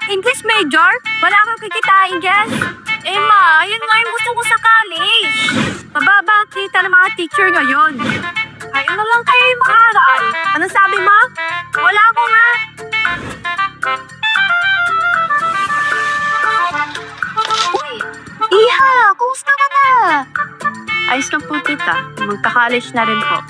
English major? Wala kang kikitain, Jess. Eh ma, yun nga yung gusto ko sa college. Mababa ang kita ng mga teacher ngayon. Ay, ano lang kayo yung mag-aaral? Ano sabi mo? Wala ko nga. Uy, Iha, kumusta ka na? Ayos na po, tita. Magka-college na rin po.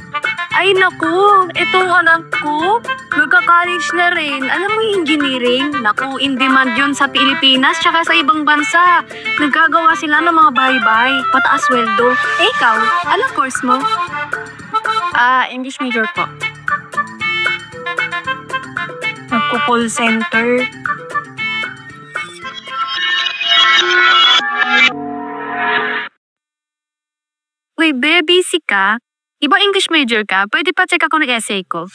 Ay naku, itong anak ko, magka-college na rin. Alam mo yung engineering? Naku, in demand yun sa Pilipinas tsaka sa ibang bansa. Nagkagawa sila ng mga bahay-bahay, pataas sweldo. Eh ikaw, anong course mo? English major po. Nagko-call center. Uy, baby, busy ka? Iba English major ka? Pwede pa check ako ng essay ko.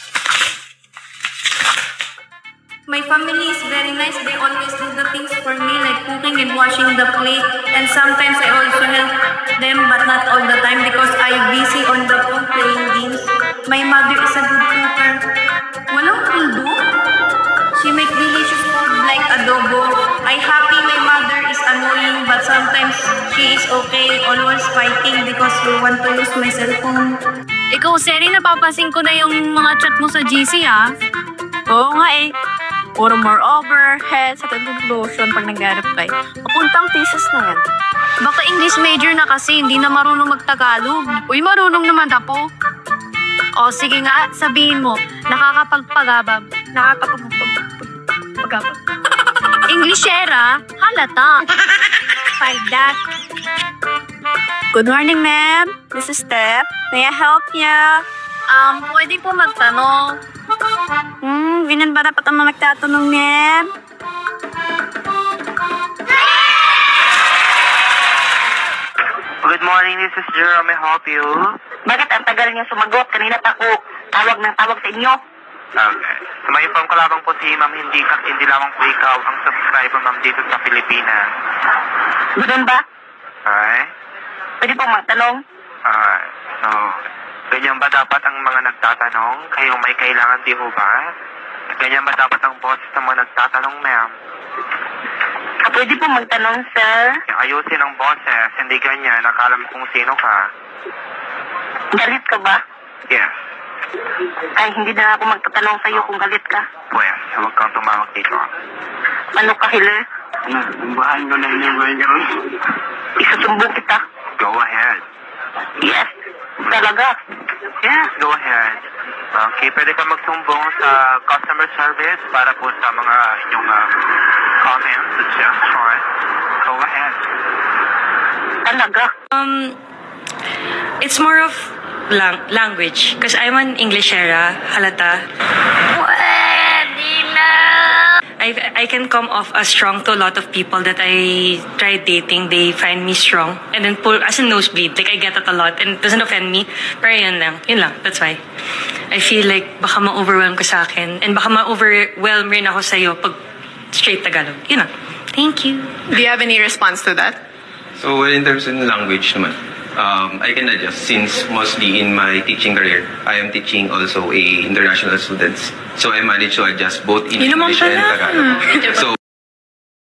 My family is very nice. They always do the things for me like cooking and washing the plate. And sometimes I also help them but not all the time because I'm busy on the phone playing games. My mother is a good cooker. Walang pundo? She makes delicious food like adobo. I'm happy my mother is annoying but sometimes she is okay. Always fighting because we want to use my cellphone. Ikaw, Seri, napapansin ko na yung mga chat mo sa GC, ha? Oo nga eh. Puro moreover, head, sa conclusion pag nag-reply. Papuntang thesis na yan. Baka English major na kasi, hindi na marunong magtagalog. Uy, marunong naman tapo. O, sige nga, sabihin mo, nakakapagpagabab. Nakakapagpagabab. Englishera, halata. Like that. Good morning, ma'am. This is Steph. May I help ya? Pwede po magtanong. Ganyan ba dapat ang magtatanong, ma'am? Good morning, this is Jerome. May I help you? Bakit ang tagal niya sumagot? Kanina pa ako tawag ng tawag sa inyo. Okay. So, may inform ko lamang po si ma'am, hindi lamang po ikaw ang subscriber ma'am dito sa Pilipinas. Ganun ba? Alright? Pwede po magtanong? Alright. So, ganyan ba dapat ang mga nagtatanong? Kayo may kailangan di ho ba? Ganyan ba dapat ang boses ng mga nagtatanong, ma'am? Pwede po magtanong, sir? Ayusin ang boses, hindi ganyan. Akala mo kung sino ka. Galit ka ba? Yes. Ay, hindi na ako magtatanong sa'yo kung galit ka. Pues, huwag kang tumawag dito. Ano ka, Hiller? Bahan ko na hinibahin ka ron. Isusumbong kita. Go ahead. Yes. Talaga? Yes, go ahead. Okay, pwede ka magsumbong sa customer service para po sa mga inyong comments, suggestions. Go ahead. Talaga? It's more of language. Because I'm an Englishera, halata. I can come off as strong to a lot of people that I tried dating. They find me strong. And then pull as a nosebleed. Like, I get that a lot. And it doesn't offend me. Pero yun lang. Yun lang. That's why. I feel like baka ma-overwhelm ka sa akin. And baka ma-overwhelm rin ako sa'yo pag straight Tagalog. Yun lang. Thank you. Do you have any response to that? So, in terms of language naman, I can adjust since mostly in my teaching career, I am teaching also international students. So, I manage to adjust both in English and Tagalog. So,